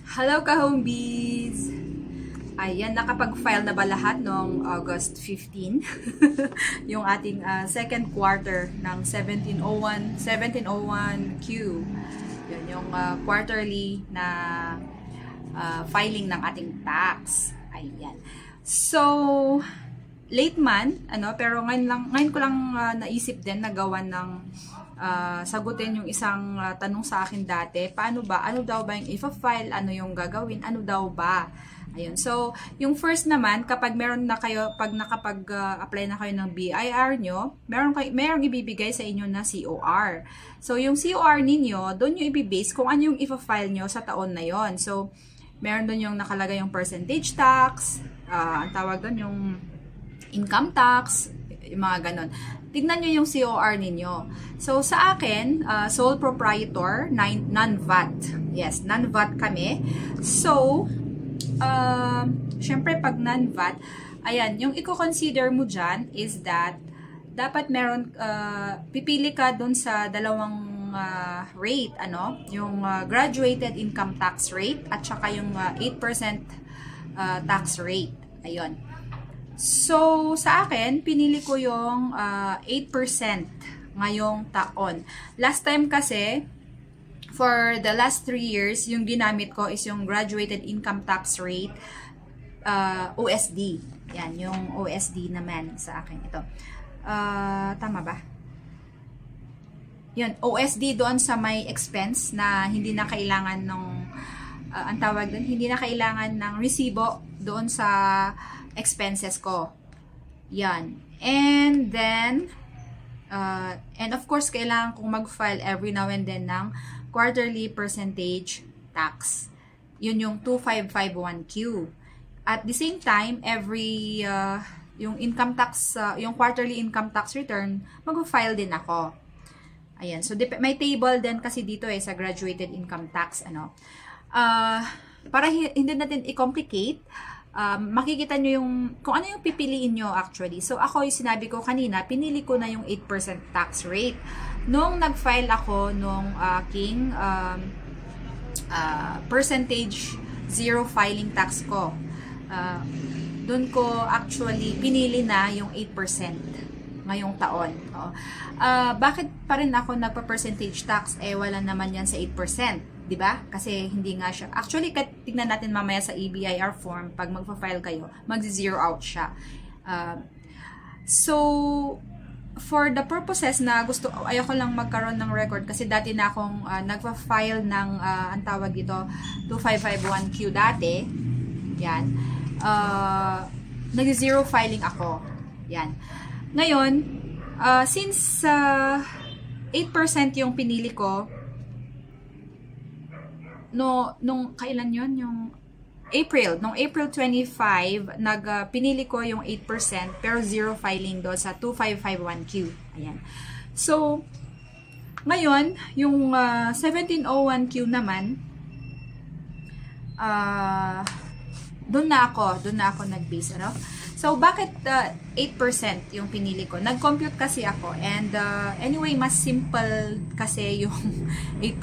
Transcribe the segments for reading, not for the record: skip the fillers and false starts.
Hello ka-homebees! Ayan, nakapag-file na ba lahat noong August 15? Yung ating second quarter ng 1701Q. Yun, yung quarterly na filing ng ating tax. Ayan. So, late man, pero ngayon ko lang naisip din na gawa ng sagutin yung isang tanong sa akin dati. Paano ba? Ano daw ba yung if-file? Ano yung gagawin? Ano daw ba? Ayun. So, yung first naman, kapag meron na kayo, pag nakapag-apply na kayo ng BIR nyo, merong ibibigay sa inyo na COR. So, yung COR ninyo, doon nyo ibibase kung ano yung if-file nyo sa taon na yon. So, meron doon yung nakalagay yung percentage tax, ang tawag doon yung income tax, yung mga ganon. Tignan nyo yung COR ninyo. So, sa akin, sole proprietor, non-VAT. Yes, non-VAT kami. So, syempre, pag non-VAT, ayan, yung i-consider mo dyan is that dapat meron, pipili ka dun sa dalawang rate, yung graduated income tax rate at saka yung 8% tax rate. Ayun. So, sa akin, pinili ko yung 8% ngayong taon. Last time kasi, for the last 3 years, yung ginamit ko is yung graduated income tax rate, OSD. Yan, yung OSD naman sa akin. Ito. Tama ba? Yun, OSD doon sa may expense na hindi na kailangan ng, ang tawag doon, hindi na kailangan ng resibo doon sa expenses ko. Yan. And then, and of course, kailangan kong mag-file every now and then ng quarterly percentage tax. Yun yung 2551Q. At the same time, every, yung income tax, yung quarterly income tax return, mag-file din ako. Ayan. So, may table din kasi dito sa graduated income tax, para hindi natin i-complicate, makikita nyo yung, kung ano yung pipiliin nyo actually. So, ako yung sinabi ko kanina, pinili ko na yung 8% tax rate. Nung nag-file ako nung aking percentage zero filing tax ko, doon ko actually pinili na yung 8% ngayong taon. Bakit pa rin ako nagpa-percentage tax? Wala naman yan sa 8%. Diba? Kasi hindi nga siya. Actually, tignan natin mamaya sa EBIR form, pag magpa-file kayo, mag-zero out siya. So, for the purposes na ayoko lang magkaroon ng record kasi dati na akong nagpa-file ng, ang tawag ito, 2551Q dati. Yan. Nag-zero filing ako. Yan. Ngayon, since 8% yung pinili ko, nung kailan yun? Yung nung April 25, pinili ko yung 8% pero zero filing doon sa 2551Q. Ayan. So, ngayon, yung 1701Q naman, doon na ako nag-base, So, bakit 8% yung pinili ko? Nag-compute kasi ako and anyway, mas simple kasi yung 8%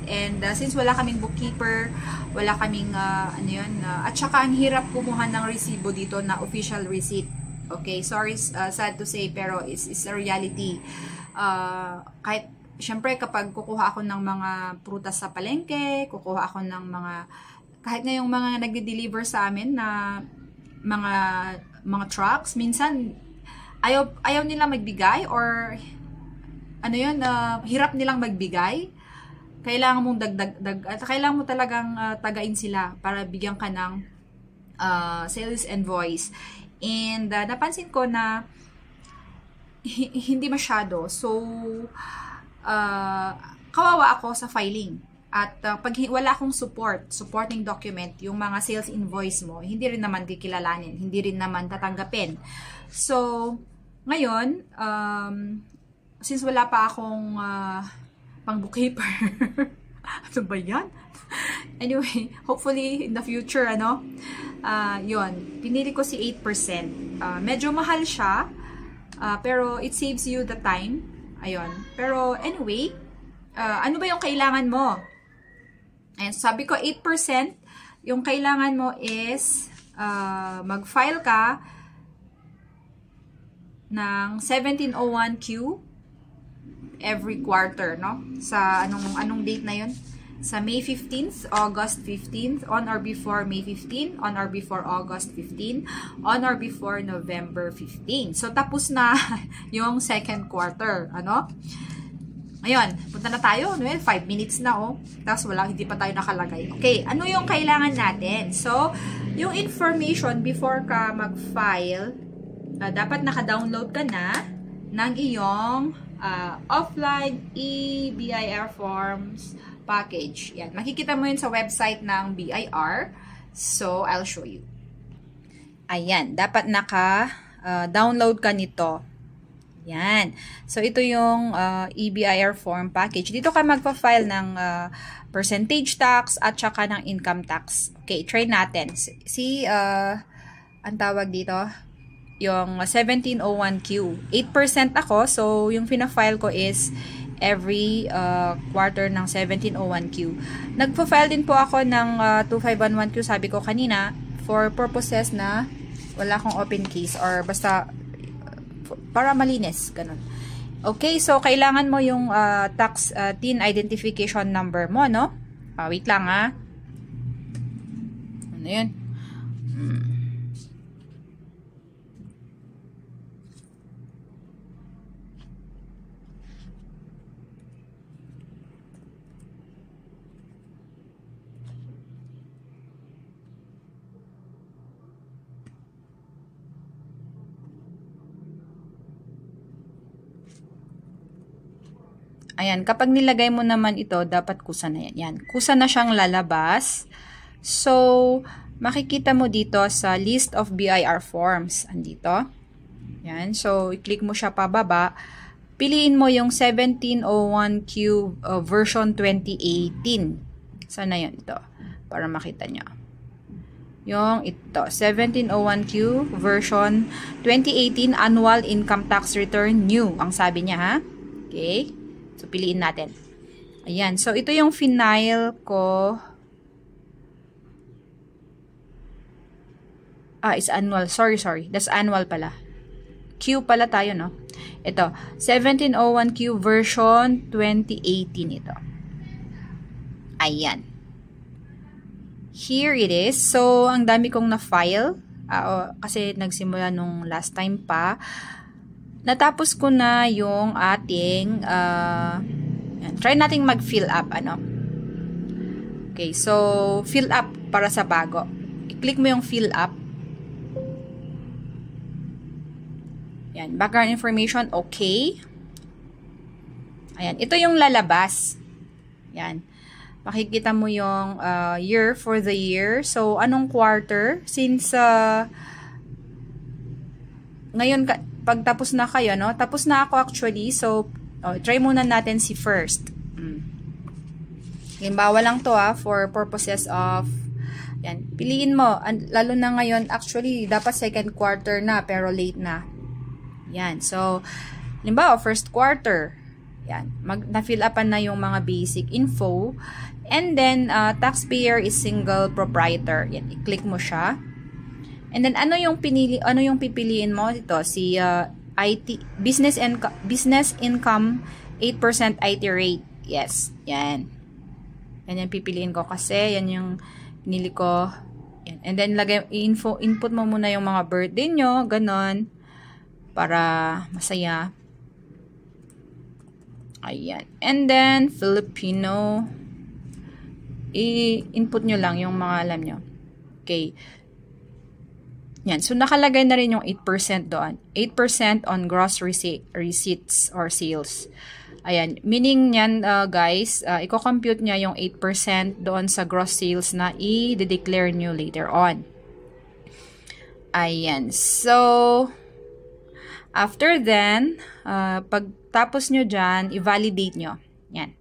and since wala kaming bookkeeper, wala kaming at saka ang hirap kumuha ng resibo dito na official receipt. Okay, sorry, sad to say, pero it's a reality. Kahit, syempre kapag kukuha ako ng mga prutas sa palengke, kukuha ako ng kahit nga yung mga nagde-deliver sa amin na mga trucks, minsan ayaw nila magbigay or hirap nilang magbigay. Kailangan mong kailangan mo talagang tagain sila para bigyan ka ng sales invoice. And napansin ko na hindi masyado. So kawawa ako sa filing. At pag wala akong supporting document, yung mga sales invoice mo, hindi rin naman kikilalanin, hindi rin naman tatanggapin. So, ngayon, since wala pa akong pang bookkeeper, ano ba yan? Anyway, hopefully in the future, yun, pinili ko si 8%. Medyo mahal siya, pero it saves you the time. Ayun. Pero anyway, ano ba yung kailangan mo? Ayan, sabi ko 8%, yung kailangan mo is mag-file ka ng 1701Q every quarter, no? Sa anong date na yun? Sa May 15th, August 15th, on or before May 15, on or before August 15, on or before November 15. So, tapos na yung second quarter, ano? Ngayon, punta na tayo, no? 5 minutes na, oh. Tapos hindi pa tayo nakalagay. Okay, ano yung kailangan natin? So, yung information before ka mag-file, dapat naka-download ka na ng iyong offline e-BIR forms package. Yan, makikita mo yun sa website ng BIR. So, I'll show you. Ayan, dapat naka-download ka nito. Yan. So, ito yung e-BIR form package. Dito ka magpa-file ng percentage tax at saka ng income tax. Okay, try natin. Ang tawag dito, yung 1701Q. 8% ako, so yung fina-file ko is every quarter ng 1701Q. Nagpa-file din po ako ng 2511Q, sabi ko kanina, for purposes na wala akong open case or basta para malinis, ganun. Okay, so kailangan mo yung tax TIN identification number mo, no? Wait lang, ha. Ano yun? Ayan, kapag nilagay mo naman ito, dapat kusa na yan. Yan, kusa na siyang lalabas. So, makikita mo dito sa list of BIR forms. Andito. Yan, so, i-click mo siya pababa. Piliin mo yung 1701Q version 2018. Sana yun ito, para makita nyo. Yung ito, 1701Q version 2018 annual income tax return new. Ang sabi niya, ha? Okay. So, piliin natin. Ayan. So, ito yung final ko. It's annual. Sorry. That's annual pala. Q pala tayo, no? Ito. 1701Q version 2018 ito. Ayan. Here it is. So, ang dami kong na-file. Kasi nagsimula nung last time pa. Natapos ko na yung ating, try nating mag-fill up, ano. Okay, so, fill up para sa bago. I-click mo yung fill up. Yan, background information, okay. Ayan, ito yung lalabas. Yan. Makikita mo yung year for the year. So, anong quarter? Since, ngayon, pag tapos na kayo, no? Tapos na ako actually. So, try muna natin si first. Halimbawa lang to for purposes of, yan, piliin mo. Lalo na ngayon, actually, dapat second quarter na, pero late na. Yan. So, halimbawa, first quarter. Yan. Na-fill upan na yung mga basic info. And then, taxpayer is single proprietor. Yan. I-click mo siya. And then, ano yung pipiliin mo dito? Si business income 8% IT rate. Yes, yan. Yan yung pipiliin ko kasi yan yung pinili ko. Yan. And then, input mo muna yung mga birthday nyo, ganon, para masaya. Ayan. And then, Filipino. I-input nyo lang yung mga alam nyo. Okay. Yan. So, nakalagay na rin yung 8% doon. 8% on gross receipts or sales. Ayan. Meaning yan, guys, i-compute niya yung 8% doon sa gross sales na i-declare nyo later on. Ayan. So, after then, pagtapos nyo dyan, i-validate nyo. Yan.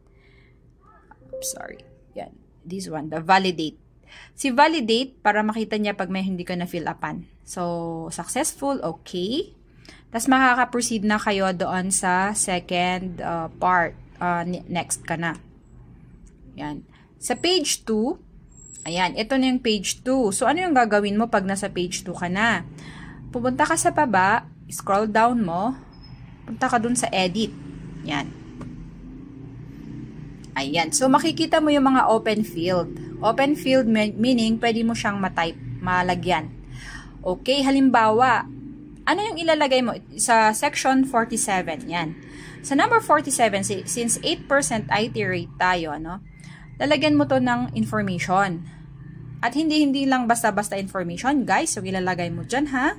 Oops, sorry. Yan. This one, the validate. Si validate, para makita niya pag may hindi ka na fill upan. So, successful, okay. Tapos, makaka-proceed na kayo doon sa second part. Next ka na. Yan. Sa page 2, ayan, ito na yung page 2. So, ano yung gagawin mo pag nasa page 2 ka na? Pupunta ka sa baba, scroll down mo, punta ka dun sa edit. Yan. Ayan. So, makikita mo yung mga open field. Open field meaning, pwede mo siyang matype, malagyan. Okay, halimbawa, ano yung ilalagay mo? Sa section 47, yan. Sa number 47, since 8% IT rate tayo, ano, lalagyan mo to ng information. At hindi lang basta-basta information, guys. So, ilalagay mo dyan, ha?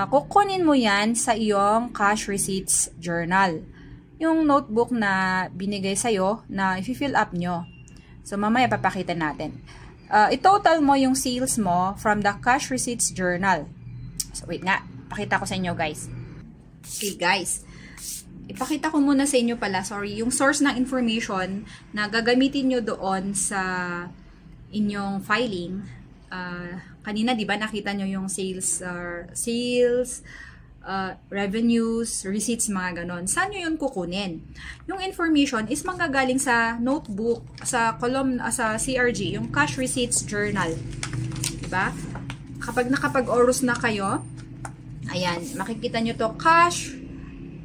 Kukunin mo yan sa iyong cash receipts journal. Yung notebook na binigay sa'yo na i-fill up nyo. So, mamaya papakita natin. I-total mo yung sales mo from the cash receipts journal. So, wait nga. Pakita ko sa inyo, guys. Okay, guys. Ipakita ko muna sa inyo pala, sorry, yung source ng information na gagamitin nyo doon sa inyong filing. Kanina, di ba, nakita nyo yung sales, revenues, receipts, mga ganon. Saan nyo yun kukunin? Yung information is manggagaling sa notebook, sa column, sa CRG, yung cash receipts journal. Diba? Kapag nakapag-oros na kayo, ayan, makikita nyo to,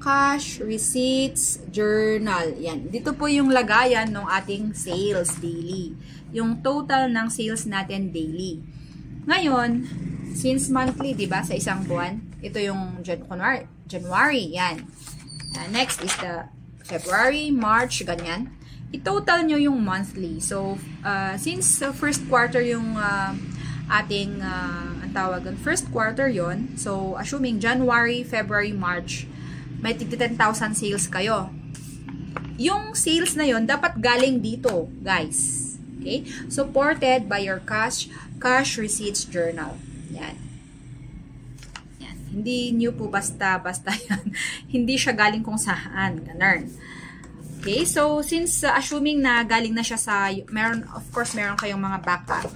cash receipts journal. Yan. Dito po yung lagayan ng ating sales daily. Yung total ng sales natin daily. Ngayon, since monthly, di ba, sa isang buwan, ito yung January, yan. Next is the February, March, ganyan. I-total nyo yung monthly. So, since first quarter yung ating, ang tawag, first quarter yon, so, assuming January, February, March, may 10,000 sales kayo. Yung sales na yon dapat galing dito, guys. Okay? Supported by your cash receipts journal. Yan. Yan. Hindi nyo po basta-basta yan. Hindi siya galing kung saan. Ganun. Okay? So, since assuming na galing na siya sa, of course, meron kayong mga backup.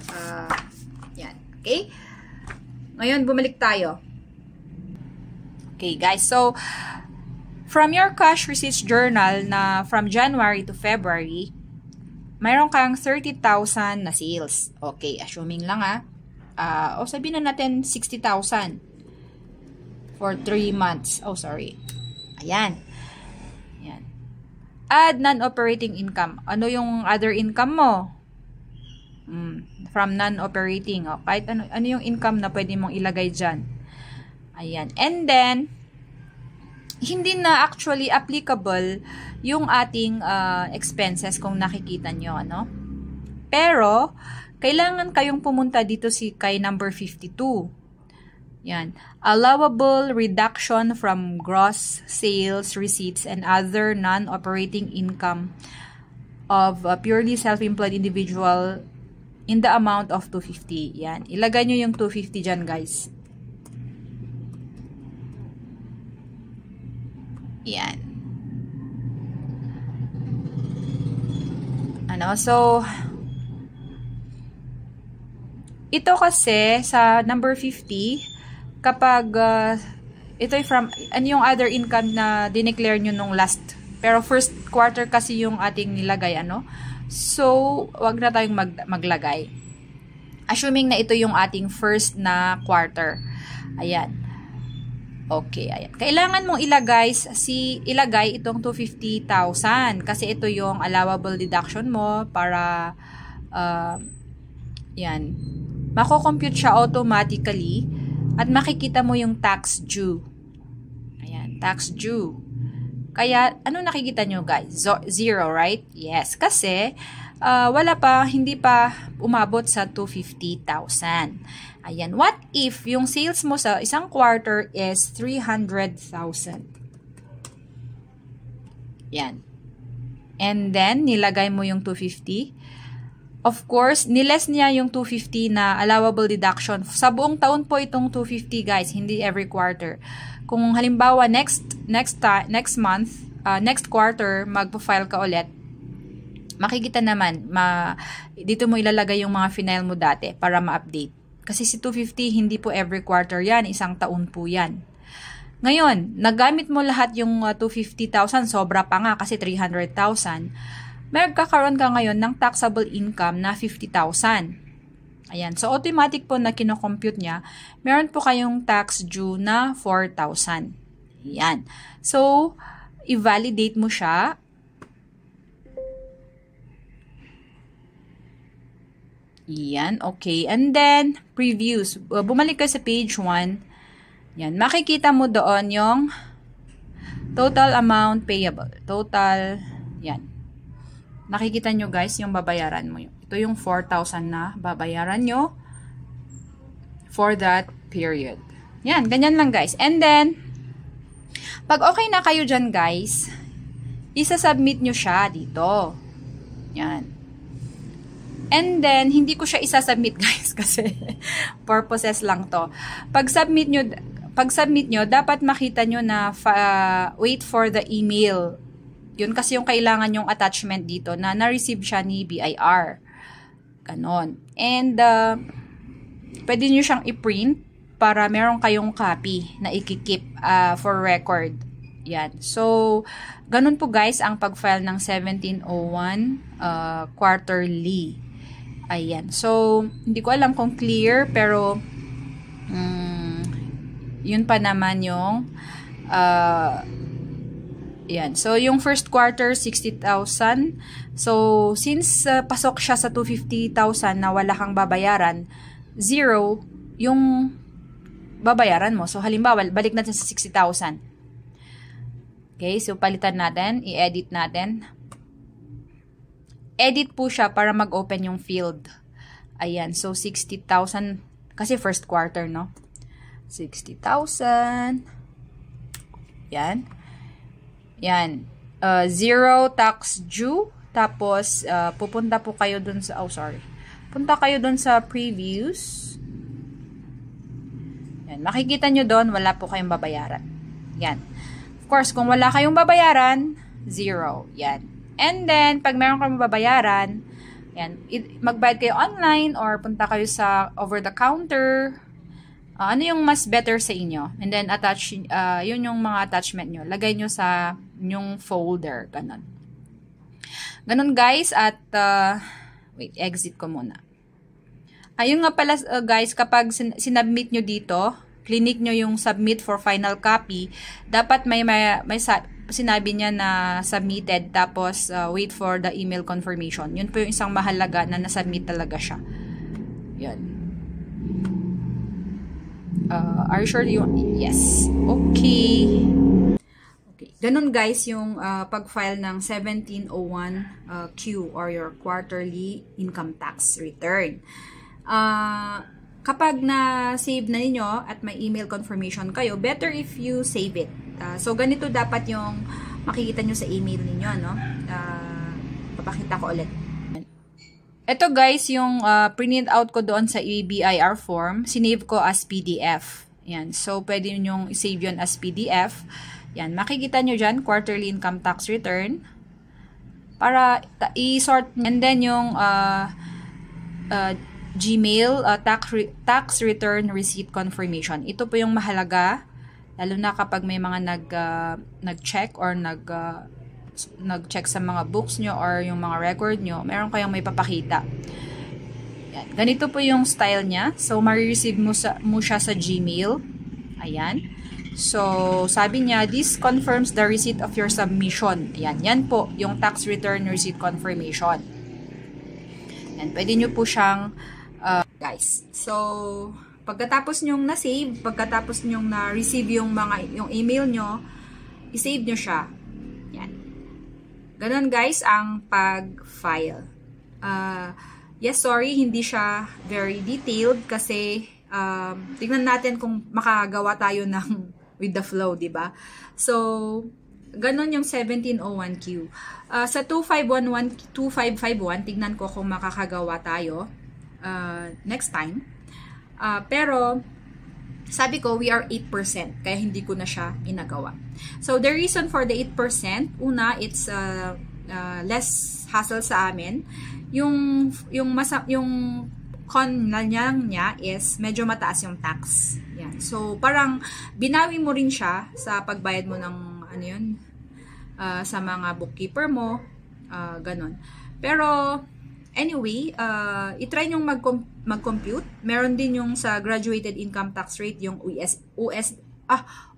Yan. Okay? Ngayon, bumalik tayo. Okay, guys. So, from your cash receipts journal na from January to February, mayroon kang 30,000 na sales. Okay, assuming lang o sabihin na natin 60,000 for 3 months. Oh, sorry. Ayan. Ayan. Add non-operating income. Ano yung other income mo? From non-operating. O, kahit ano yung income na pwede mong ilagay dyan. Ayan. And then, hindi na actually applicable yung ating expenses kung nakikita nyo, ano? Pero, kailangan kayong pumunta dito kay number 52. Yan. Allowable reduction from gross sales receipts and other non-operating income of a purely self-employed individual in the amount of 250. Yan. Ilagay nyo yung 250 dyan, guys. Yan. So, ito kasi sa number 50, kapag ito ay from, ano yung other income na dineclare nyo nung last, pero first quarter kasi yung ating nilagay, ano? So, wag na tayong maglagay. Assuming na ito yung ating first na quarter. Ayan. Okay, ayan. Kailangan mong ilagay itong 250,000 kasi ito yung allowable deduction mo para yan. Mako-compute siya automatically at makikita mo yung tax due. Ayan, tax due. Kaya ano nakikita nyo, guys? Zero, right? Yes, kasi hindi pa umabot sa 250,000. Ayan. What if yung sales mo sa isang quarter is 300,000? Yan. And then, nilagay mo yung 250. Of course, niles niya yung 250 na allowable deduction. Sa buong taon po itong 250, guys. Hindi every quarter. Kung halimbawa, next month, next quarter, magpo-file ka ulit, makikita naman, dito mo ilalagay yung mga final mo dati para ma-update. Kasi si 250, hindi po every quarter yan. Isang taon po yan. Ngayon, nagamit mo lahat yung 250,000. Sobra pa nga kasi 300,000. magkakaroon ka ngayon ng taxable income na 50,000. Ayan. So, automatic po na kinocompute niya, meron po kayong tax due na 4,000. Ayan. So, i-validate mo siya. Yan, okay. And then, previews. Bumalik ka sa page 1. Yan, makikita mo doon yung total amount payable. Total, yan. Nakikita nyo guys, yung babayaran mo. Ito yung 4,000 na babayaran nyo for that period. Yan, ganyan lang guys. And then, pag okay na kayo dyan guys, isa-submit nyo siya dito. Yan. And then, hindi ko siya isa-submit guys kasi purposes lang to. Pag submit nyo, dapat makita nyo na wait for the email. Yun kasi yung kailangan yung attachment dito na na-receive siya ni BIR. Ganon. And, pwede nyo siyang i-print para meron kayong copy na ikikip for record. Yan. So, ganun po guys ang pag-file ng 1701 quarterly. Ayan. So, hindi ko alam kung clear, pero yun pa naman yung yan. So, yung first quarter, 60,000. So, since pasok siya sa 250,000 na wala kang babayaran, 0 yung babayaran mo. So, halimbawa, balik natin sa 60,000. Okay, so palitan natin, i-edit natin. Edit po siya para mag-open yung field. Ayan, so 60,000 kasi first quarter, no? 60,000. Yan. Yan. 0 tax due. Tapos, pupunta po kayo dun sa, punta kayo dun sa previews. Yan. Makikita nyo dun, wala po kayong babayaran. Yan. Of course, kung wala kayong babayaran, 0. Yan. And then, pag meron kayong babayaran, yan, magbayad kayo online or punta kayo sa over-the-counter. Ano yung mas better sa inyo? And then, attach, yun yung mga attachment nyo. Lagay nyo sa yung folder. Ganon. Ganon, guys. At, wait, exit ko muna. Ayun nga pala, guys, kapag sinubmit nyo dito, clinic nyo yung submit for final copy, dapat may sinabi niya na submitted, tapos wait for the email confirmation. Yun po yung isang mahalaga na nasubmit talaga siya. Yun. Are you sure you want? Yes. Okay. Okay. Ganun guys yung pag-file ng 1701 Q or your quarterly income tax return. Kapag na-save na ninyo at may email confirmation kayo, better if you save it. So, ganito dapat yung makikita nyo sa email ninyo, no? Papakita ko ulit. Ito guys, yung print out ko doon sa EBIR form, sinave ko as PDF. Yan. So, pwede nyo i-save yun as PDF. Yan. Makikita nyo dyan, quarterly income tax return. Para i-sort. And then yung Gmail, tax return receipt confirmation. Ito po yung mahalaga, lalo na kapag may mga nag-check or nag-check sa mga books nyo or yung mga record nyo, meron kayong may papakita. Yan. Ganito po yung style niya. So, ma-receive mo siya sa Gmail. Ayan. So, sabi niya, this confirms the receipt of your submission. Ayan. Yan po yung tax return receipt confirmation. Yan. Pwede nyo po siyang guys. So, pagkatapos nyong na-save, pagkatapos nyong na-receive yung email nyo, i-save nyo siya. Yan. Ganon guys ang pag-file. Yes, sorry, hindi siya very detailed kasi tignan natin kung makagawa tayo ng with the flow, diba? So, ganon yung 1701Q. Sa 2551, tignan ko kung makakagawa tayo next time. Pero, sabi ko, we are 8%, kaya hindi ko na siya inagawa. So, the reason for the 8%, una, it's less hassle sa amin. Yung con niya is medyo mataas yung tax. Yan. So, parang binawi mo rin siya sa pagbayad mo ng, sa mga bookkeeper mo. Ganon. Pero, anyway, itry nyong mag-compute. Meron din yung sa graduated income tax rate, yung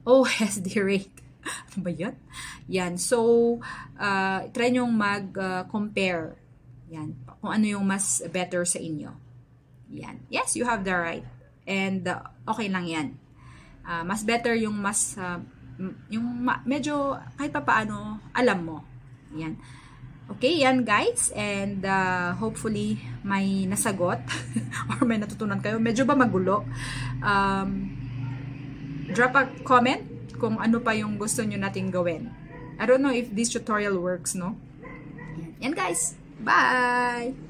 OSD rate. Ano ba yan? Yan. So, try nyong mag-compare. Yan. Kung ano yung mas better sa inyo. Yan. Yes, you have the right. And okay lang yan. Mas better yung medyo kahit pa paano alam mo. Yan. Okay, yan guys. And hopefully may nasagot or may natutunan kayo. Medyo ba magulo? Drop a comment kung ano pa yung gusto nyo nating gawin. I don't know if this tutorial works, no? Yan guys. Bye!